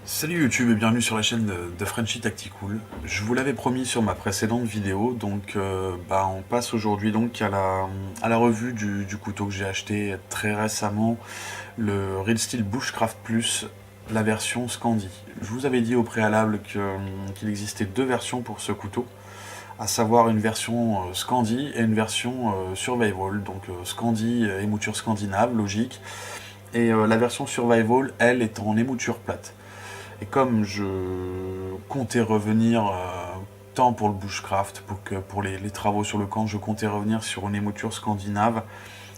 Salut YouTube et bienvenue sur la chaîne de Frenchy Tacticool. Je vous l'avais promis sur ma précédente vidéo, donc on passe aujourd'hui donc à la revue du couteau que j'ai acheté très récemment, le Real Steel Bushcraft Plus, la version Scandi. Je vous avais dit au préalable qu'il existait deux versions pour ce couteau, à savoir une version Scandi et une version Survival, donc Scandi, émouture scandinave, logique, et la version Survival, elle, est en émouture plate. Et comme je comptais revenir, tant pour le bushcraft que pour les travaux sur le camp, je comptais revenir sur une émouture scandinave,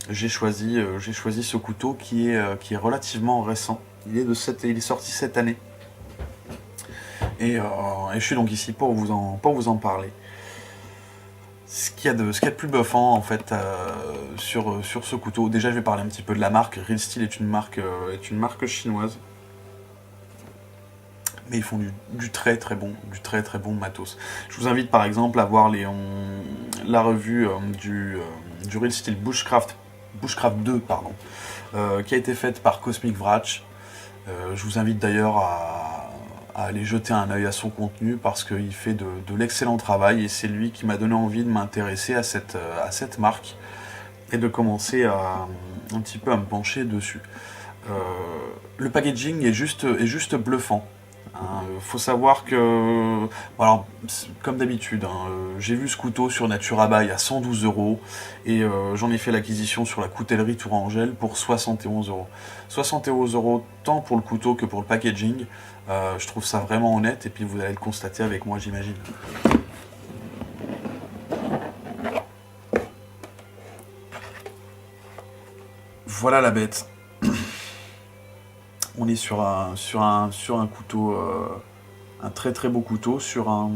j'ai choisi ce couteau qui est relativement récent. Il est sorti cette année. Et je suis donc ici pour vous en parler. Ce qu'il y a de plus bluffant en fait sur ce couteau, déjà je vais parler un petit peu de la marque. Real Steel est une marque chinoise. Mais ils font du très très bon matos. Je vous invite par exemple à voir la revue du Real Steel Bushcraft 2, pardon, qui a été faite par Cosmic Vrach. Je vous invite d'ailleurs à aller jeter un œil à son contenu parce qu'il fait de l'excellent travail et c'est lui qui m'a donné envie de m'intéresser à cette marque et de commencer un petit peu à me pencher dessus. Le packaging est juste bluffant. Faut savoir que, alors, comme d'habitude, j'ai vu ce couteau sur Naturabuy à 112 € et j'en ai fait l'acquisition sur la coutellerie Tourangelle pour 71 €. 71 € tant pour le couteau que pour le packaging. Je trouve ça vraiment honnête et puis vous allez le constater avec moi, j'imagine. Voilà la bête. On est sur un couteau, un très très beau couteau, sur un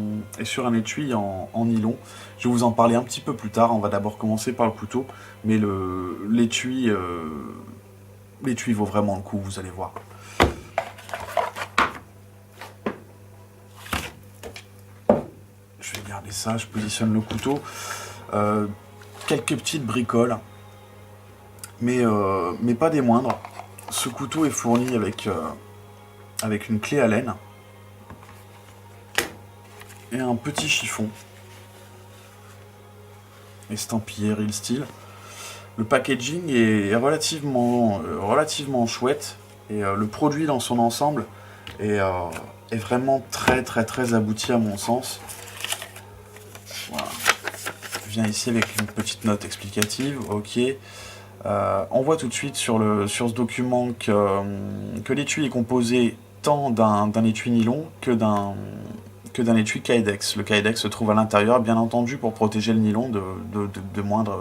étui en nylon. Je vais vous en parler un petit peu plus tard, on va d'abord commencer par le couteau, mais l'étui vaut vraiment le coup, vous allez voir. Je vais garder ça, je positionne le couteau. Quelques petites bricoles, mais pas des moindres. Ce couteau est fourni avec une clé Allen et un petit chiffon estampillé Real Steel. Le packaging est relativement chouette et le produit dans son ensemble est vraiment très très très abouti à mon sens. Voilà. Je viens ici avec une petite note explicative, ok. On voit tout de suite sur ce document que l'étui est composé tant d'un étui nylon que d'un étui Kydex. Le Kydex se trouve à l'intérieur, bien entendu, pour protéger le nylon des moindres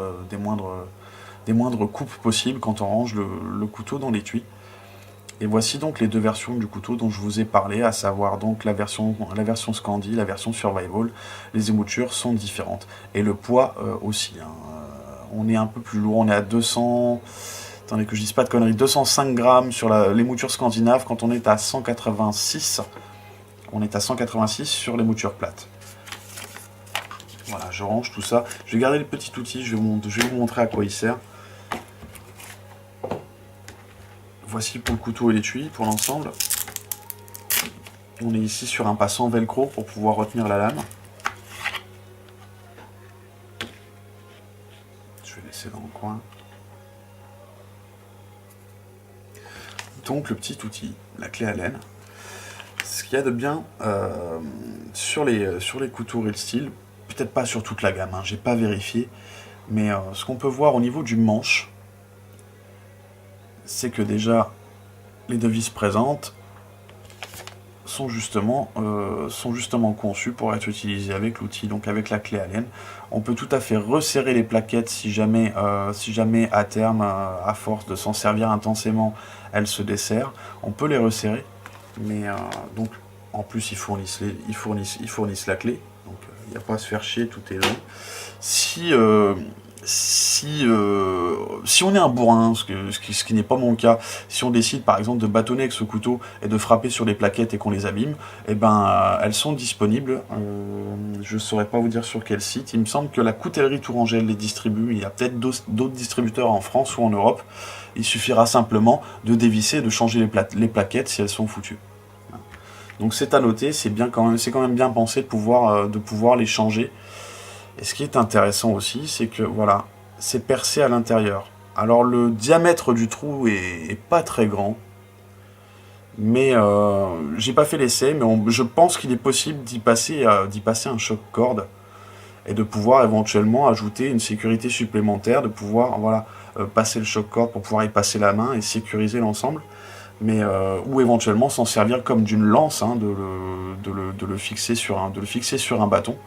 coupes possibles quand on range le couteau dans l'étui. Et voici donc les deux versions du couteau dont je vous ai parlé, à savoir donc la version Scandi, la version Survival. Les émoutures sont différentes. Et le poids aussi. On est un peu plus lourd, on est à 200... Attendez que je dise pas de conneries, 205 grammes sur l'émouture scandinave, quand on est à 186. On est à 186 sur l'émouture plate. Voilà, je range tout ça. Je vais garder le petit outil, je vais vous montrer à quoi il sert. Voici pour le couteau et l'étui, pour l'ensemble. On est ici sur un passant velcro pour pouvoir retenir la lame. Je vais laisser dans le coin. Donc le petit outil, la clé Allen. Ce qu'il y a de bien sur les couteaux Real Steel, peut-être pas sur toute la gamme, j'ai pas vérifié, mais ce qu'on peut voir au niveau du manche, c'est que déjà les devises présentes sont justement conçues pour être utilisées avec l'outil, donc avec la clé Allen. On peut tout à fait resserrer les plaquettes si jamais à terme, à force de s'en servir intensément, elles se desserrent. On peut les resserrer, mais donc en plus ils fournissent la clé, donc il n'y a pas à se faire chier, tout est là. Si on est un bourrin, ce qui n'est pas mon cas, si on décide par exemple de bâtonner avec ce couteau et de frapper sur les plaquettes et qu'on les abîme, eh ben elles sont disponibles. Je ne saurais pas vous dire sur quel site. Il me semble que la coutellerie Tourangelle les distribue. Il y a peut-être d'autres distributeurs en France ou en Europe. Il suffira simplement de dévisser et de changer les plaquettes si elles sont foutues. Donc c'est à noter, c'est quand même bien pensé de pouvoir les changer. Et ce qui est intéressant aussi, c'est que voilà, c'est percé à l'intérieur. Alors le diamètre du trou est pas très grand, mais j'ai pas fait l'essai, mais je pense qu'il est possible d'y passer un choc corde et de pouvoir éventuellement ajouter une sécurité supplémentaire, de pouvoir voilà, passer le choc corde pour pouvoir y passer la main et sécuriser l'ensemble, mais ou éventuellement s'en servir comme d'une lance, hein, de le fixer sur un bâton.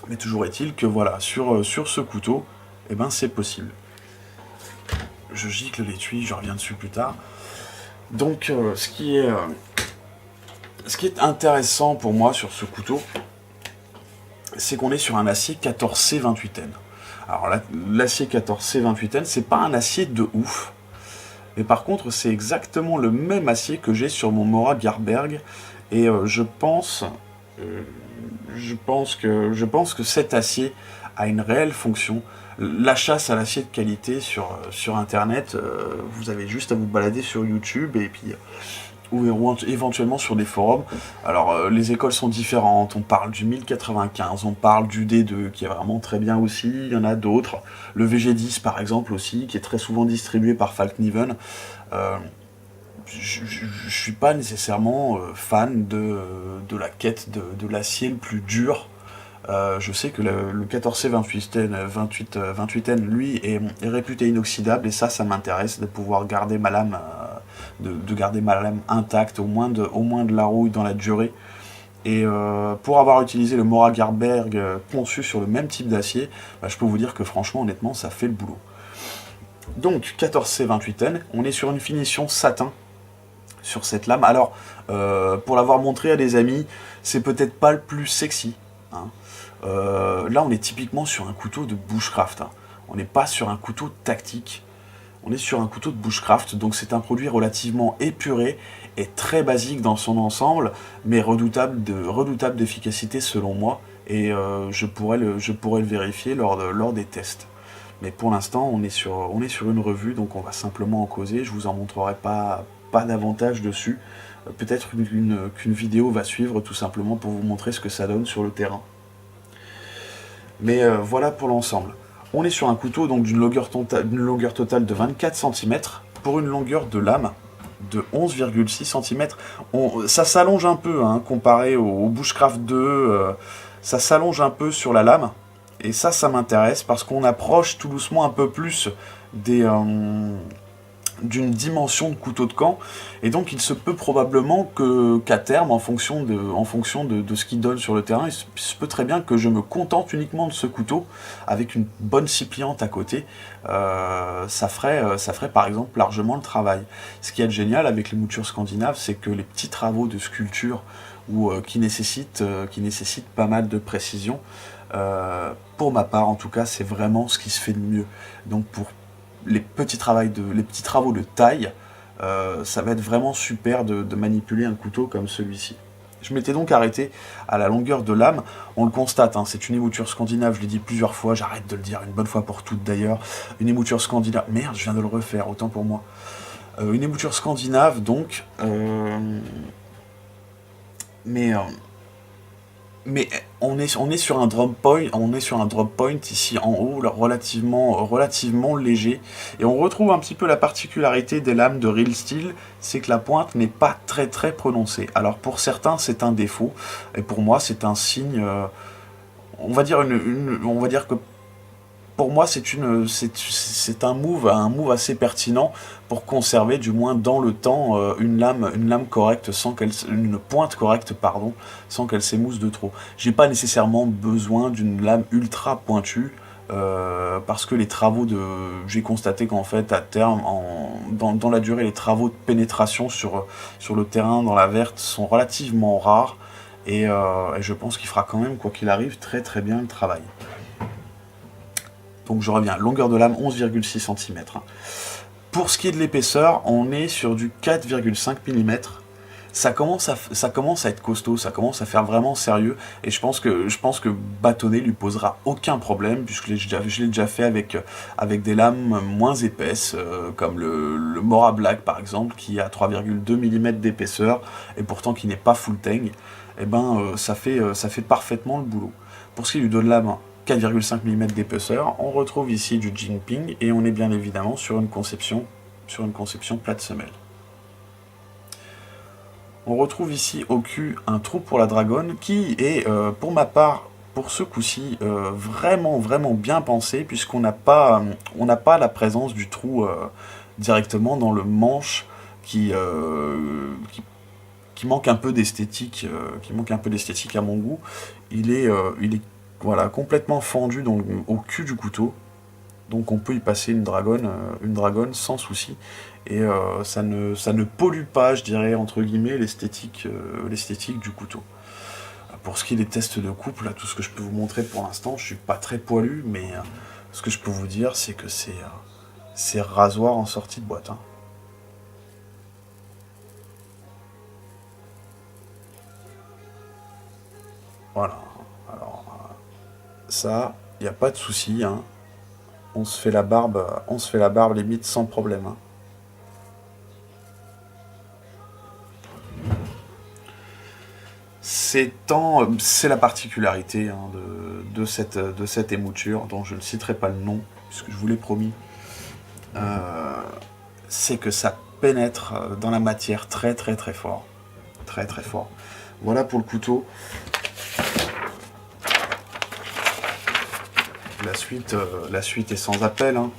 Mais toujours est-il que voilà, sur ce couteau, eh ben, c'est possible. Je gicle l'étui, je reviens dessus plus tard. Donc ce qui est intéressant pour moi sur ce couteau, c'est qu'on est sur un acier 14C28N. Alors l'acier 14C28N, c'est pas un acier de ouf, mais par contre c'est exactement le même acier que j'ai sur mon Mora Garberg, et je pense que cet acier a une réelle fonction. La chasse à l'acier de qualité sur internet, vous avez juste à vous balader sur YouTube et puis ou éventuellement sur des forums. Alors les écoles sont différentes, on parle du 1095, on parle du D2 qui est vraiment très bien aussi, il y en a d'autres, le VG10 par exemple aussi, qui est très souvent distribué par Falkniven. Je suis pas nécessairement fan de la quête de l'acier le plus dur. Je sais que le 14C28N, lui, est réputé inoxydable, et ça m'intéresse de pouvoir garder ma lame, de garder ma lame intacte, au moins de la rouille dans la durée. Et pour avoir utilisé le Mora Garberg conçu sur le même type d'acier, bah, je peux vous dire que franchement, honnêtement, ça fait le boulot. Donc, 14C28N, on est sur une finition satin sur cette lame. Alors, pour l'avoir montré à des amis, c'est peut-être pas le plus sexy, hein. Là, on est typiquement sur un couteau de bushcraft, hein. On n'est pas sur un couteau tactique. On est sur un couteau de bushcraft, donc c'est un produit relativement épuré et très basique dans son ensemble, mais redoutable d'efficacité selon moi. Et je pourrais le vérifier lors des tests. Mais pour l'instant, on est sur une revue, donc on va simplement en causer. Je vous en montrerai pas davantage dessus. Peut-être qu'une vidéo va suivre tout simplement pour vous montrer ce que ça donne sur le terrain. Mais voilà pour l'ensemble. On est sur un couteau donc d'une longueur totale de 24 cm pour une longueur de lame de 11,6 cm. Ça s'allonge un peu, hein, comparé au Bushcraft 2, ça s'allonge un peu sur la lame. Et ça m'intéresse parce qu'on approche tout doucement un peu plus d'une dimension de couteau de camp, et donc il se peut probablement qu'à terme, en fonction de ce qu'il donne sur le terrain, il se peut très bien que je me contente uniquement de ce couteau, avec une bonne scie pliante à côté. Ça ferait par exemple largement le travail. Ce qui est génial avec les moutures scandinaves, c'est que les petits travaux de sculpture qui nécessitent pas mal de précision, pour ma part en tout cas, c'est vraiment ce qui se fait de mieux. Donc pour les petits travaux de taille, ça va être vraiment super de manipuler un couteau comme celui-ci. Je m'étais donc arrêté à la longueur de lame. On le constate, hein, c'est une émouture scandinave, je l'ai dit plusieurs fois, j'arrête de le dire une bonne fois pour toutes d'ailleurs. Une émouture scandinave, merde, je viens de le refaire, autant pour moi. Une émouture scandinave donc, mais on est sur un drop point ici en haut, relativement léger, et on retrouve un petit peu la particularité des lames de Real Steel, c'est que la pointe n'est pas très prononcée. Alors pour certains c'est un défaut, et pour moi c'est un signe, on va dire que pour moi c'est un move assez pertinent pour conserver du moins dans le temps une lame correcte, une pointe correcte pardon, sans qu'elle s'émousse de trop. J'ai pas nécessairement besoin d'une lame ultra pointue, parce que j'ai constaté qu'en fait à terme dans la durée, les travaux de pénétration sur le terrain dans la verte sont relativement rares, et je pense qu'il fera quand même, quoi qu'il arrive, très bien le travail. Donc je reviens, longueur de lame 11,6 cm. Pour ce qui est de l'épaisseur, on est sur du 4,5 mm. ça commence à être costaud, ça commence à faire vraiment sérieux, et je pense que bâtonner lui posera aucun problème, puisque je l'ai déjà fait avec des lames moins épaisses, comme le Mora Black par exemple, qui a 3,2 mm d'épaisseur, et pourtant qui n'est pas full tang, et ben ça fait parfaitement le boulot. Pour ce qui est du dos de lame, 4,5 mm d'épaisseur, on retrouve ici du Jinping, et on est bien évidemment sur une conception plate semelle. On retrouve ici au cul un trou pour la dragonne qui est, pour ma part, pour ce coup-ci, vraiment bien pensé, puisqu'on n'a pas la présence du trou directement dans le manche qui manque un peu d'esthétique, à mon goût. Il est voilà, complètement fendu au cul du couteau, donc on peut y passer une dragonne sans souci, et ça ne pollue pas, je dirais, entre guillemets, l'esthétique du couteau. Pour ce qui est des tests de coupe, là, tout ce que je peux vous montrer pour l'instant, je suis pas très poilu, mais ce que je peux vous dire, c'est que c'est rasoir en sortie de boîte, hein. Voilà. Alors, ça, il n'y a pas de souci, hein. On se fait la barbe limite sans problème, hein. C'est la particularité, hein, de cette émouture, dont je ne citerai pas le nom, puisque je vous l'ai promis. C'est que ça pénètre dans la matière très fort. Très fort. Voilà pour le couteau. La suite est sans appel, hein.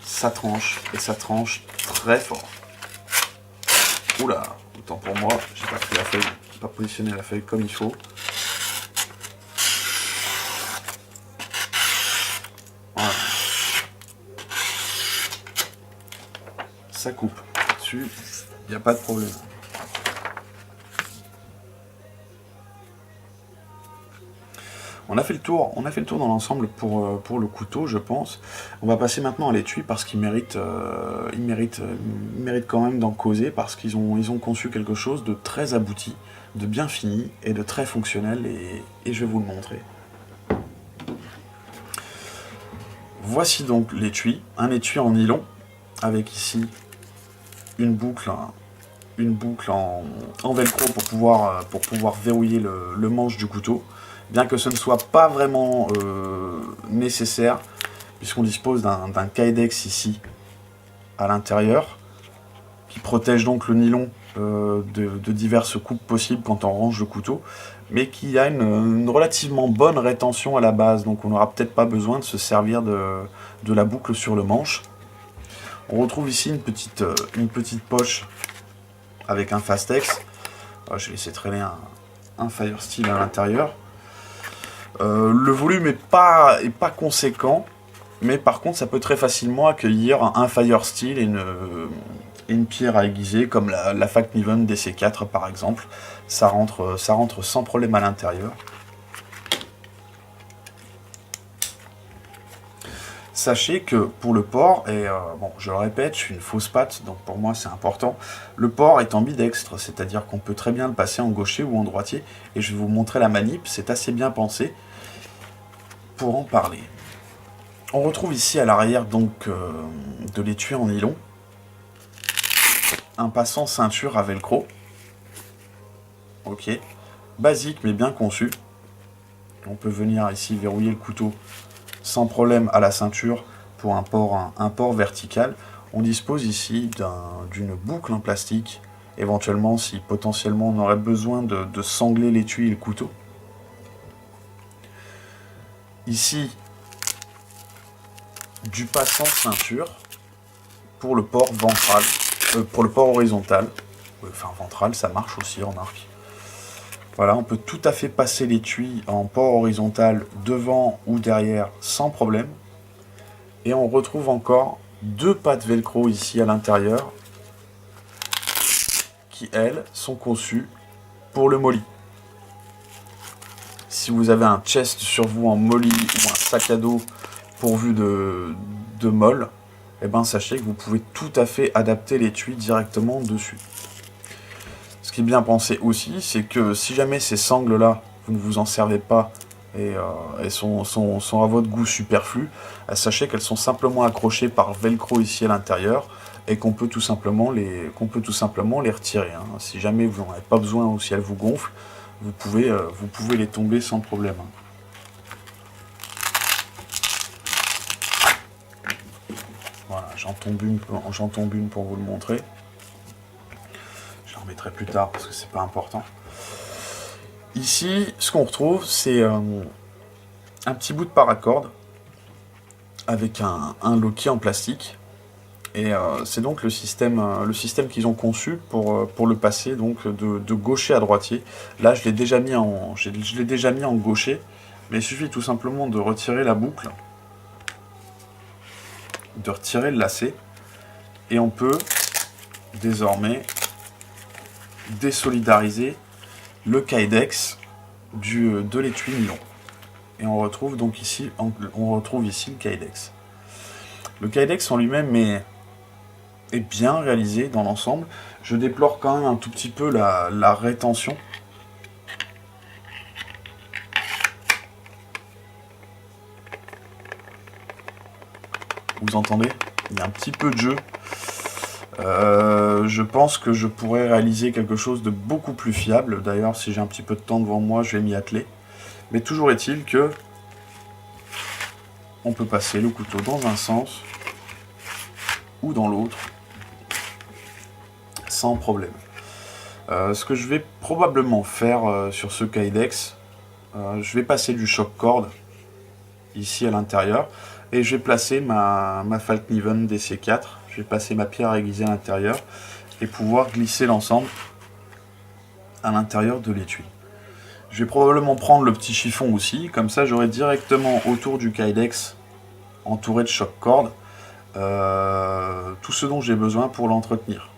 Ça tranche, et ça tranche très fort. Oula, autant pour moi, j'ai pas pris la feuille, pas positionné la feuille comme il faut. Voilà. Ça coupe. Là-dessus, il n'y a pas de problème. On a fait le tour dans l'ensemble pour le couteau, je pense. On va passer maintenant à l'étui parce qu'il mérite quand même d'en causer, parce qu'ils ont conçu quelque chose de très abouti, de bien fini et de très fonctionnel, et je vais vous le montrer. Voici donc l'étui, un étui en nylon, avec ici une boucle en velcro pour pouvoir verrouiller le manche du couteau. Bien que ce ne soit pas vraiment nécessaire, puisqu'on dispose d'un kydex ici, à l'intérieur, qui protège donc le nylon de diverses coupes possibles quand on range le couteau, mais qui a une relativement bonne rétention à la base, donc on n'aura peut-être pas besoin de se servir de la boucle sur le manche. On retrouve ici une petite poche avec un Fastex. Je vais laisser traîner un Firesteel à l'intérieur. Le volume est pas conséquent, mais par contre ça peut très facilement accueillir un Firesteel et une pierre à aiguiser comme la Facniven DC4 par exemple. Ça rentre sans problème à l'intérieur. Sachez que pour le port, et bon, je le répète, je suis une fausse patte, donc pour moi c'est important, le port est ambidextre, c'est-à-dire qu'on peut très bien le passer en gaucher ou en droitier, et je vais vous montrer la manip, c'est assez bien pensé pour en parler. On retrouve ici à l'arrière donc de l'étui en nylon, un passant ceinture à velcro, ok, basique mais bien conçu. On peut venir ici verrouiller le couteau sans problème à la ceinture pour un port vertical. On dispose ici d'une boucle en plastique, éventuellement si potentiellement on aurait besoin de sangler l'étui et le couteau. Ici, du passant ceinture pour le port ventral, pour le port horizontal. Enfin ventral, ça marche aussi, remarque. Voilà, on peut tout à fait passer l'étui en port horizontal devant ou derrière sans problème. Et on retrouve encore deux pattes velcro ici à l'intérieur qui, elles, sont conçues pour le molly. Si vous avez un chest sur vous en molly ou un sac à dos pourvu de molle, et ben sachez que vous pouvez tout à fait adapter l'étui directement dessus. Ce qui est bien pensé aussi, c'est que si jamais ces sangles-là, vous ne vous en servez pas et elles sont à votre goût superflues, sachez qu'elles sont simplement accrochées par velcro ici à l'intérieur et qu'on peut tout simplement les retirer. Hein. Si jamais vous n'en avez pas besoin ou si elles vous gonflent, vous pouvez les tomber sans problème. Voilà, j'en tombe une pour vous le montrer. Je la remettrai plus tard parce que c'est pas important. Ici, ce qu'on retrouve, c'est un petit bout de paracorde avec un loquet en plastique. Et c'est donc le système qu'ils ont conçu pour le passer donc de gaucher à droitier. Là, je l'ai déjà mis en gaucher, mais il suffit tout simplement de retirer la boucle, de retirer le lacet, et on peut désormais désolidariser le kydex de l'étui nylon. Et on retrouve donc ici, le kydex. Le kydex en lui-même est bien réalisé dans l'ensemble. Je déplore quand même un tout petit peu la rétention. Vous entendez? Il y a un petit peu de jeu. Je pense que je pourrais réaliser quelque chose de beaucoup plus fiable. D'ailleurs, si j'ai un petit peu de temps devant moi, je vais m'y atteler. Mais toujours est-il que on peut passer le couteau dans un sens ou dans l'autre sans problème. Ce que je vais probablement faire sur ce kydex, je vais passer du choc corde ici à l'intérieur et je vais placer ma Falkniven DC4. Je vais passer ma pierre aiguisée à l'intérieur et pouvoir glisser l'ensemble à l'intérieur de l'étui. Je vais probablement prendre le petit chiffon aussi, comme ça j'aurai directement autour du kydex, entouré de choc corde, tout ce dont j'ai besoin pour l'entretenir.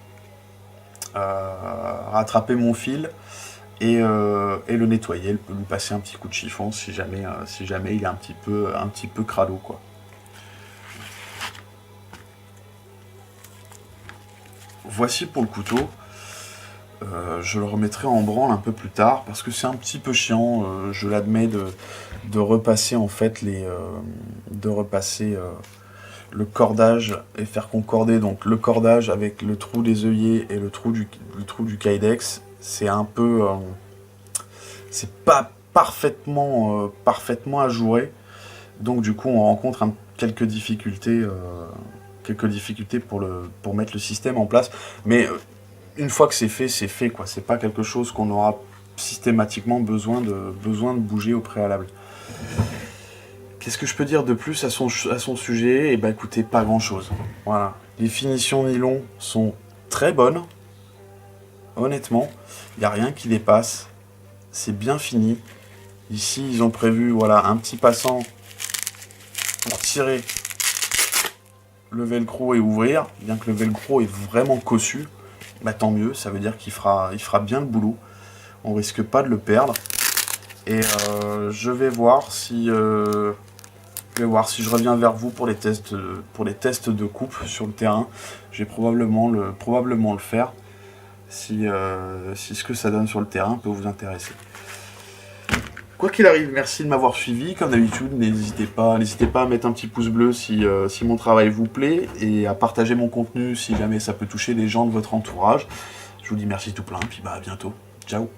Rattraper mon fil et le nettoyer, lui passer un petit coup de chiffon si jamais il est un petit peu crado, quoi. Voici pour le couteau. Je le remettrai en branle un peu plus tard parce que c'est un petit peu chiant, je l'admets, de repasser en fait le cordage et faire concorder donc le cordage avec le trou des œillets et le trou du kydex. C'est un peu c'est pas parfaitement ajouré, donc du coup on rencontre quelques difficultés pour mettre le système en place, mais une fois que c'est fait quoi. C'est pas quelque chose qu'on aura systématiquement besoin de bouger au préalable. Qu'est-ce que je peux dire de plus à son sujet? Eh ben écoutez, pas grand chose. Voilà. Les finitions nylon sont très bonnes. Honnêtement, il n'y a rien qui dépasse. C'est bien fini. Ici, ils ont prévu voilà, un petit passant pour tirer le velcro et ouvrir. Bien que le velcro est vraiment cossu, bah, tant mieux, ça veut dire qu'il fera bien le boulot. On risque pas de le perdre. Et je vais voir si je reviens vers vous pour les tests de coupe sur le terrain. Je vais probablement le faire si ce que ça donne sur le terrain peut vous intéresser. Quoi qu'il arrive, merci de m'avoir suivi. Comme d'habitude, n'hésitez pas à mettre un petit pouce bleu si mon travail vous plaît et à partager mon contenu si jamais ça peut toucher des gens de votre entourage. Je vous dis merci tout plein, puis bah à bientôt. Ciao.